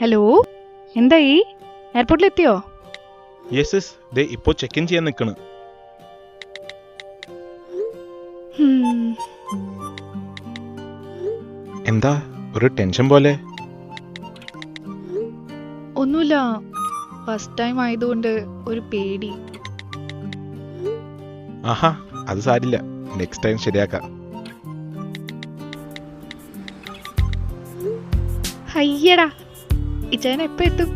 Hello, എന്തായി? എയർപോർട്ടിലെത്തിയോ? Yes yes, ദേ ഇപ്പോ check in ചെയ്യാൻ നിൽക്കണ്. എന്താ ഒരു ടെൻഷൻ പോലെ? ഒന്നുമില്ല, ഫസ്റ്റ് ടൈം ആയതുകൊണ്ട് ഒരു പേടി. ആഹാ, അത് സാരില്ല, നെക്സ്റ്റ് ടൈം ശരിയാക്കാം. അയ്യടാ, ഇച്ചാൻ എപ്പോ എത്തും?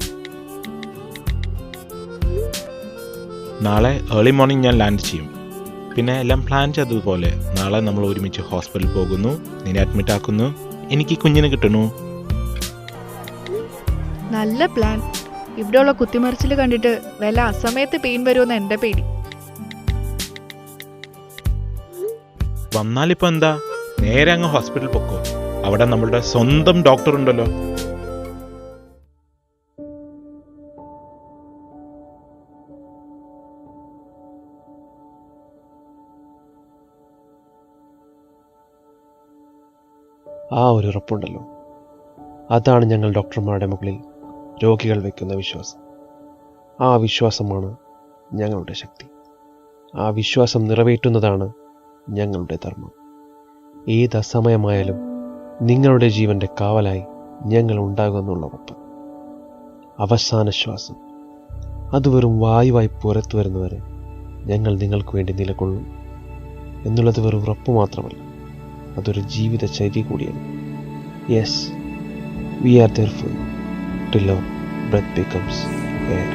നാളെ ഏർലി മോർണിംഗ് ഞാൻ ലാൻഡ് ചെയ്യും. പിന്നെ എല്ലാം പ്ലാൻ ചെയ്തതുപോലെ നാളെ നമ്മൾ ഒരുമിച്ച് ഹോസ്പിറ്റലിൽ പോകുന്നു, നിന്നെ അഡ്മിറ്റ് ആക്കുന്നു, എനിക്ക് കുഞ്ഞിനെ കിട്ടുന്നു. നല്ല പ്ലാൻ. ഇവിടെയുള്ള കുത്തിമറിച്ചിൽ കണ്ടിട്ട് വല്ല അസമയത്ത് പെയിൻ വരുമെന്ന് എന്റെ പേടി. വന്നാലിപ്പോ എന്താ, നേരെ അങ്ങ് ഹോസ്പിറ്റലിൽ പൊക്കോ. അവിടെ നമ്മളുടെ സ്വന്തം ഡോക്ടർ ഉണ്ടല്ലോ. ആ ഒരു ഉറപ്പുണ്ടല്ലോ, അതാണ് ഞങ്ങൾ ഡോക്ടർമാരുടെ മുകളിൽ രോഗികൾ വയ്ക്കുന്ന വിശ്വാസം. ആ വിശ്വാസമാണ് ഞങ്ങളുടെ ശക്തി. ആ വിശ്വാസം നിറവേറ്റുന്നതാണ് ഞങ്ങളുടെ ധർമ്മം. ഏത് അസമയമായാലും നിങ്ങളുടെ ജീവൻ്റെ കാവലായി ഞങ്ങൾ ഉണ്ടാകുമെന്നുള്ള ഉറപ്പ്. അവസാന ശ്വാസം അത് വെറും വായുവായി പുറത്തു വരുന്നവരെ ഞങ്ങൾ നിങ്ങൾക്ക് വേണ്ടി നിലകൊള്ളും എന്നുള്ളത് വെറും ഉറപ്പ് മാത്രമല്ല, അതൊരു ജീവിതചര്യ കൂടിയാണ്. Yes, we are there for you till our breath becomes air.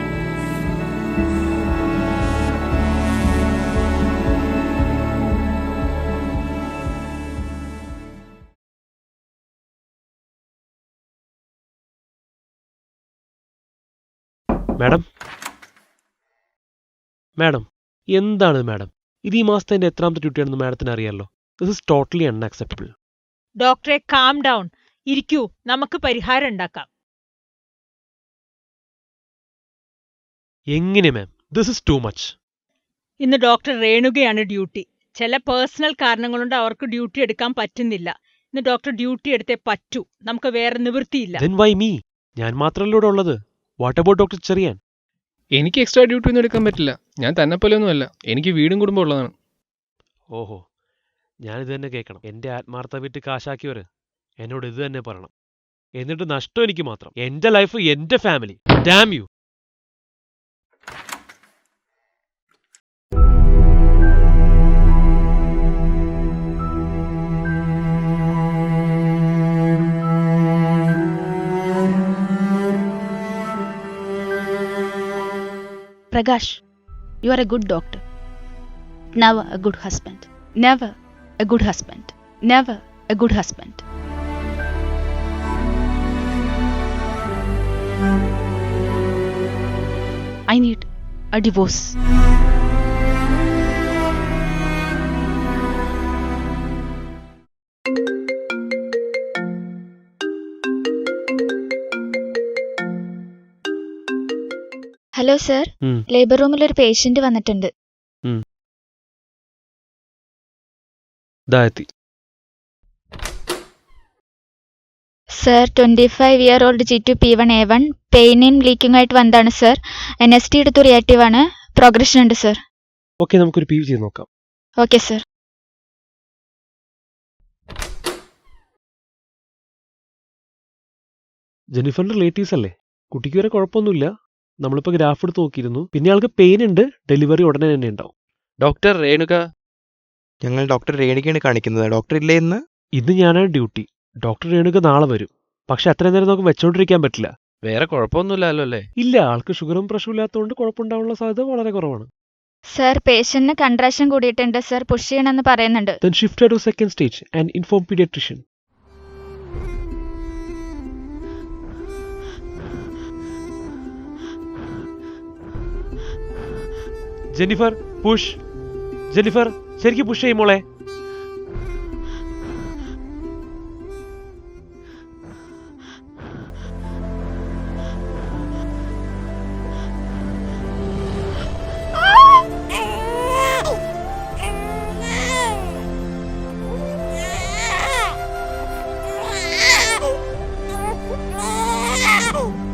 Madam എന്താണ് മാഡം ഇത്? ഈ മാസത്തെ എൻ്റെ എത്രാമത്തെ ഡ്യൂട്ടിയാണെന്ന് മാഡത്തിന് അറിയാമല്ലോ. This is totally unacceptable. ഡോക്ടറെ, കാം ഡൗൺ. ഇരിക്കൂ, നമുക്ക് പരിഹാരം ഉണ്ടാക്കാം. എങ്ങനെ ma'am? This is too much. ഇന്ന് ഡോക്ടർ രേണുകയാണ് ഡ്യൂട്ടി. ചില പേഴ്സണൽ കാരണങ്ങൾ കൊണ്ട് അവർക്ക് ഡ്യൂട്ടി എടുക്കാൻ പറ്റുന്നില്ല. ഇന്ന് ഡോക്ടർ ഡ്യൂട്ടി എടുത്തേ പറ്റൂ. നമുക്ക് വേറെ നിവൃത്തിയില്ല. Then why me? ഞാൻ മാത്രമല്ല ഇവിടെ ഉള്ളത്. What about doctor Cherian? എനിക്ക് എക്സ്ട്രാ ഡ്യൂട്ടി ഒന്നും എടുക്കാൻ പറ്റില്ല. ഞാൻ തന്നെ പോലെയൊന്നുമല്ല, എനിക്ക് വീടും കുടുംബം ഉള്ളതാണ്. ഓഹോ, ഞാനിത് തന്നെ കേൾക്കണം. എൻ്റെ ആത്മാർത്ഥ വിറ്റ് കാശാക്കിയവര് എന്നോട് ഇത് തന്നെ പറയണം. എന്നിട്ട് നഷ്ടം എനിക്ക് മാത്രം. എൻ്റെ ലൈഫ്, എൻ്റെ family. Damn you. Prakash, you are a good doctor. Never a good husband. Never a good husband. Never a good husband. I need a divorce. Hello sir, labour റൂമിൽ ഒരു പേഷ്യന്റ് വന്നിട്ടുണ്ട്. സർ, 25-year-old G2P1A1 പെയിനും ലീക്കിംഗ് ആയിട്ട് വന്നതാണ് sir. NST എടുത്തു reactive ആണ്. Progression ഉണ്ട് sir. Okay, നമുക്കൊരു PV ചെയ്ത് നോക്കാം. Okay sir. ജെന്നിഫറിന്റെ റിലേറ്റീവ്സ് അല്ലേ? കുട്ടിക്ക് വരെ കുഴപ്പമൊന്നുമില്ല. നമ്മളിപ്പോൾ ഗ്രാഫ് എടുത്ത് നോക്കിയിരുന്നു. പിന്നെ ആൾക്ക് പെയിൻ ഉണ്ട്. ഡെലിവറി ഉടനെ തന്നെ ഉണ്ടാവും. ഡോക്ടർ രേണുക, ഞങ്ങൾ ഡോക്ടർ രേണുകയാണ് കാണിക്കുന്നത്. ഡോക്ടർ ഇല്ലേ ഇന്ന്? ഇന്ന് ഞാനാണ് ഡ്യൂട്ടി. ഡോക്ടർ രേണുക നാളെ വരും. പക്ഷെ അത്രയും നേരം നമുക്ക് വെച്ചോണ്ടിരിക്കാൻ പറ്റില്ല. വേറെ കുഴപ്പമൊന്നുമില്ലല്ലോ അല്ലേ? ഇല്ല, ആൾക്ക് ഷുഗറും പ്രഷറും ഇല്ലാത്തതുകൊണ്ട് കുഴപ്പമുണ്ടാവാനുള്ള സാധ്യത വളരെ കുറവാണ്. സർ, പേഷ്യന്റിന് കൺട്രാക്ഷൻ കൂടിയിട്ടുണ്ട് സർ. പുഷ് ചെയ്യണമെന്ന് പറയുന്നുണ്ട്. Then shift her to second stage and inform pediatrician. Jennifer, push. Jennifer, ശരിക്കും പുഷ് ചെയ്യും മോളെ. No!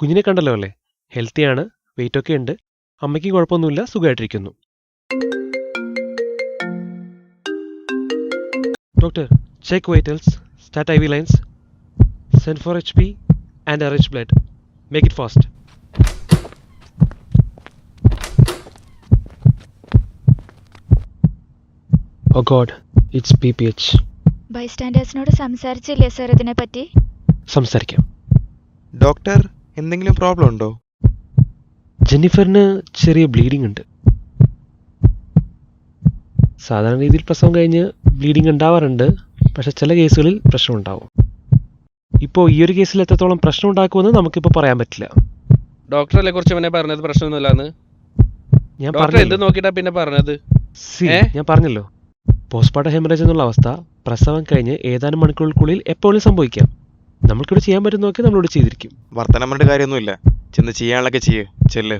കുഞ്ഞിനെ കണ്ടല്ലോ അല്ലേ? ഹെൽത്തിയാണ്, വെയിറ്റ് ഒക്കെ ഉണ്ട്, അമ്മയ്ക്കും കുഴപ്പമൊന്നുമില്ല, സുഖമായിട്ടിരിക്കുന്നു. Doctor, check vitals, start IV lines, send for HP and arrange blood. Make it fast. Oh God, it's PPH. ബൈസ്റ്റാൻഡേഴ്സിനോട് സംസാരിച്ചില്ലേ സർ ഇതിനെപ്പറ്റി? സംസാരിക്കാം. ഡോക്ടർ, എന്തെങ്കിലും പ്രോബ്ലം ഉണ്ടോ? ജെന്നിഫറിന് ചെറിയ ബ്ലീഡിംഗ് ഉണ്ട്. സാധാരണ രീതിയിൽ പ്രസവം കഴിഞ്ഞ് ബ്ലീഡിംഗ് ഉണ്ടാവാറുണ്ട്, പക്ഷെ ചില കേസുകളിൽ പ്രശ്നമുണ്ടാവും. ഇപ്പോൾ ഈ ഒരു കേസിൽ എത്രത്തോളം പ്രശ്നം ഉണ്ടാക്കുമെന്ന് നമുക്കിപ്പോൾ പറയാൻ പറ്റില്ല. ഡോക്ടറല്ലേ കുറച്ച് മുന്നേ പറഞ്ഞത് പ്രശ്നമൊന്നുമില്ലാന്ന്? ഞാൻ ഡോക്ടർ എന്ത് നോക്കിയിട്ടാ പിന്നെ പറഞ്ഞത്? ഞാൻ പറഞ്ഞല്ലോ, പോസ്റ്റ്മോർട്ടം ഹെമറേജ് എന്നുള്ള അവസ്ഥ പ്രസവം കഴിഞ്ഞ് ഏതാനും മണിക്കൂറുകൾക്കുള്ളിൽ എപ്പോഴും സംഭവിക്കാം. നമ്മൾക്കിവിടെ ചെയ്യാൻ പറ്റുന്നതൊക്കെ നമ്മളിവിടെ ചെയ്തിരിക്കും. വർത്തമാനം പറഞ്ഞിട്ട് കാര്യമൊന്നുമില്ല, ചെന്ന് ചെയ്യാനുള്ളൊക്കെ ചെയ്യ്, ചെല്ല്.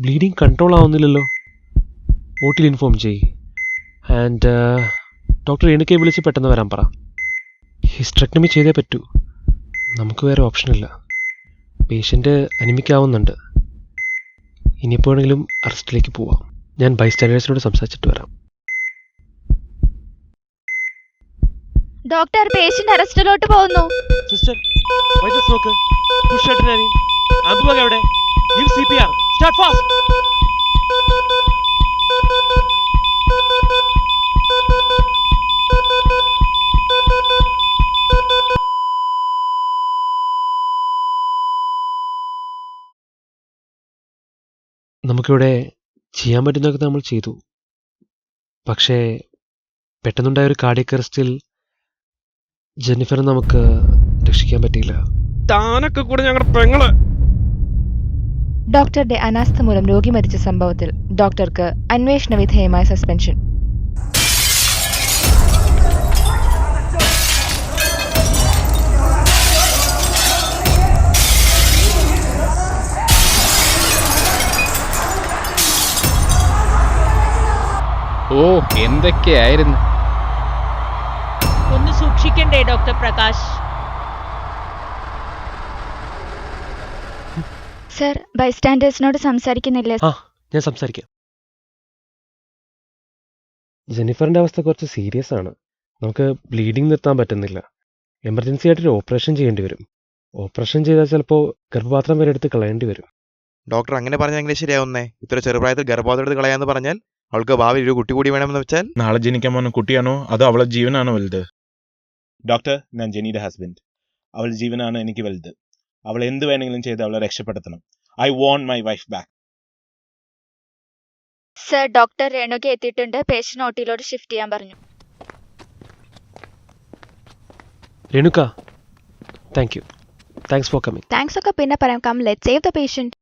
ബ്ലീഡിങ് കൺട്രോൾ ആവുന്നില്ലല്ലോ, ഓട്ടിൽ ഇൻഫോം ചെയ്യ്. ആൻഡ് ഡോക്ടർ രേണുകയെ വിളിച്ച് പെട്ടെന്ന് വരാൻ പറ. ഹിസ്റ്ററക്ടമി ചെയ്തേ പറ്റൂ, നമുക്ക് വേറെ ഓപ്ഷനില്ല. പേഷ്യൻ്റ് അനിമിക്കാവുന്നുണ്ട്. ഇനിയെപ്പോഴെങ്കിലും അറസ്റ്റിലേക്ക് പോവാം. ഞാൻ ബൈസ്റ്റാൻഡേഴ്സിനോട് സംസാരിച്ചിട്ട് വരാം. ഡോക്ടർ, പേഷ്യന്റ് അറസ്റ്റിലോട്ട് പോകുന്നു. സിസ്റ്റർ, വൈറ്റൽസ് നോക്ക്, പുഷ് അഡ്രിനാലിൻ, ആംബുലൻസ് എവിടെ? Give CPR, start fast. നമുക്കിവിടെ ചെയ്യാൻ പറ്റുന്നതൊക്കെ നമ്മൾ ചെയ്തു. പക്ഷേ പെട്ടെന്നുണ്ടായ ഒരു കാർഡിയക് അറസ്റ്റിൽ ജെന്നിഫറെ നമുക്ക് രക്ഷിക്കാൻ പറ്റിയില്ല. താനൊക്കെ കൂടെ ഞങ്ങളുടെ പെങ്ങള്. ഡോക്ടറുടെ അനാസ്ഥ മൂലം രോഗി മരിച്ച സംഭവത്തിൽ ഡോക്ടർക്ക് അന്വേഷണ വിധേയമായ സസ്പെൻഷൻ. ഓ, എന്തൊക്കെയായിരുന്നു. ഒന്ന് സൂക്ഷിക്കണ്ടേ ഡോക്ടർ പ്രകാശ്? സർ, ബൈസ്റ്റാൻഡേഴ്സിനോട് സംസാരിക്കുന്നില്ലേ? ആ, ഞാൻ സംസാരിക്കാം. ജെന്നിഫറിന്റെ അവസ്ഥ കുറച്ച് സീരിയസ് ആണ്. നമുക്ക് ബ്ലീഡിംഗ് നിർത്താൻ പറ്റുന്നില്ല. എമർജൻസി ആയിട്ടൊരു ഓപ്പറേഷൻ ചെയ്യേണ്ടി വരും. ഓപ്പറേഷൻ ചെയ്താൽ ചിലപ്പോൾ ഗർഭപാത്രം വരെ എടുത്ത് കളയേണ്ടി വരും. ഡോക്ടർ അങ്ങനെ പറഞ്ഞാൽ എങ്ങനെ ശരിയാവുന്നേ? ഇത്ര ചെറുപ്രായത്തിൽ ഗർഭപാത്രം എടുത്ത് കളയാന്ന് പറഞ്ഞാൽ അവൾക്ക് ഭാവി ഒരു കുട്ടി കൂടി വേണമെന്ന് വെച്ചാൽ? നാളെ ജനിക്കാൻ പോകുന്ന കുട്ടിയാണോ അതോ അവളെ ജീവനാണോ വലുത്? ഡോക്ടർ, ഞാൻ ജെനിയുടെ ഹസ്ബൻഡ്. അവളുടെ ജീവനാണ് എനിക്ക് വലുത്. അവൾ എന്ത് വേണമെങ്കിലും ചെയ്ത് അവളെ രക്ഷപ്പെടുത്തണം. I want my wife back. Sir, doctor Renuka എത്തിയിട്ടുണ്ട്. പേഷ്യന്റ് ഓട്ടിയിലോട്ട് ഷിഫ്റ്റ് ചെയ്യാൻ പറഞ്ഞു. Renuka, thank you. Thanks for coming. Thanks ഒക്കെ പിന്നെ പറയാം. Come, let's save the patient.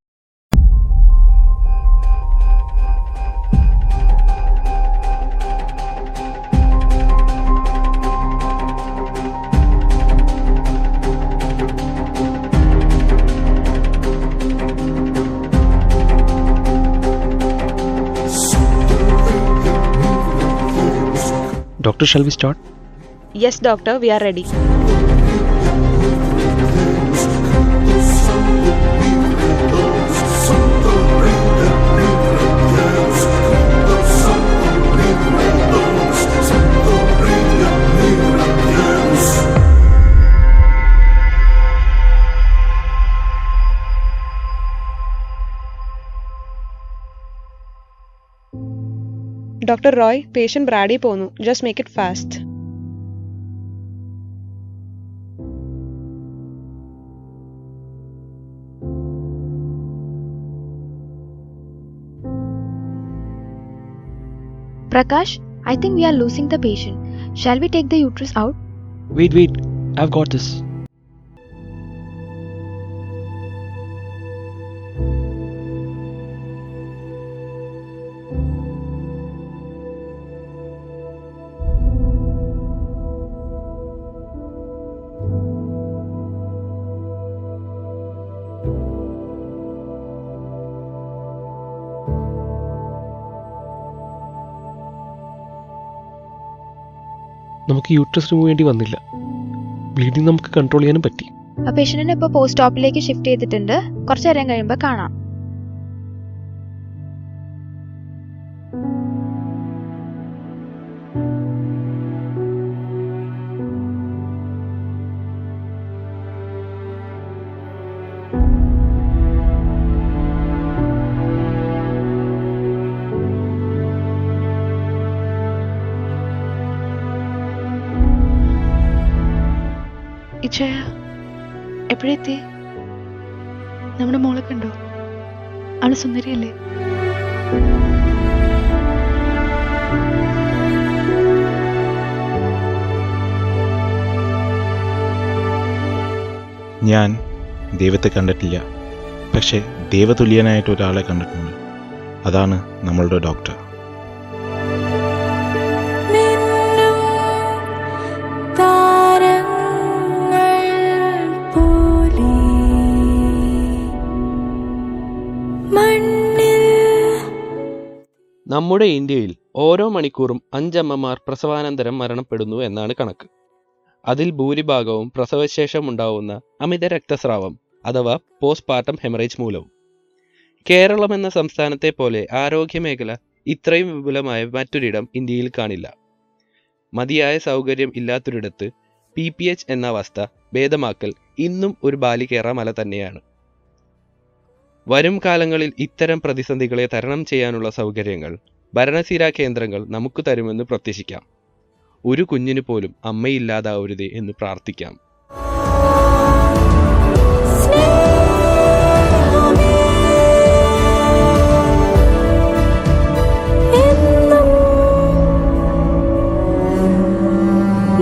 Doctor, shall we start? Yes, doctor, we are ready. Dr. Roy, patient Brady ponu. Just make it fast. Prakash, I think we are losing the patient. Shall we take the uterus out? Wait, I've got this. നമുക്ക് uterus remove ചെയ്യേണ്ടി വന്നില്ല. Bleeding നമുക്ക് control ചെയ്യാനും പറ്റി. ആ പേഷ്യന്റിനെ ഇപ്പോൾ post ഓപ്പിലേക്ക് shift ചെയ്തിട്ടുണ്ട്. കുറച്ചു നേരം കഴിയുമ്പോൾ കാണാം. ഇച്ചയ എപ്പോഴെത്തി? നമ്മുടെ മോളെ കണ്ടോ? ആള് സുന്ദരിയല്ലേ? ഞാൻ ദൈവത്തെ കണ്ടിട്ടില്ല, പക്ഷെ ദൈവതുല്യനായിട്ട് ഒരാളെ കണ്ടിട്ടുണ്ട്. അതാണ് നമ്മളുടെ ഡോക്ടർ. നമ്മുടെ ഇന്ത്യയിൽ ഓരോ മണിക്കൂറും 5 അമ്മമാർ പ്രസവാനന്തരം മരണപ്പെടുന്നു എന്നാണ് കണക്ക്. അതിൽ ഭൂരിഭാഗവും പ്രസവശേഷം ഉണ്ടാവുന്ന അമിത രക്തസ്രാവം അഥവാ പോസ്റ്റ്പാർട്ടം ഹെമറേജ് മൂലവും. കേരളം എന്ന സംസ്ഥാനത്തെ പോലെ ആരോഗ്യമേഖല ഇത്രയും വിപുലമായ മറ്റൊരിടം ഇന്ത്യയിൽ കാണില്ല. മതിയായ സൗകര്യം ഇല്ലാത്തൊരിടത്ത് PPH എന്ന അവസ്ഥ ഭേദമാക്കൽ ഇന്നും ഒരു ബാലികേറ മല തന്നെയാണ്. വരും കാലങ്ങളിൽ ഇത്തരം പ്രതിസന്ധികളെ തരണം ചെയ്യാനുള്ള സൗകര്യങ്ങൾ ഭരണസിരാ കേന്ദ്രങ്ങൾ നമുക്ക് തരുമെന്ന് പ്രത്യാശിക്കാം. ഒരു കുഞ്ഞിന് പോലും അമ്മയില്ലാതാവരുതേ എന്ന് പ്രാർത്ഥിക്കാം.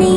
നീ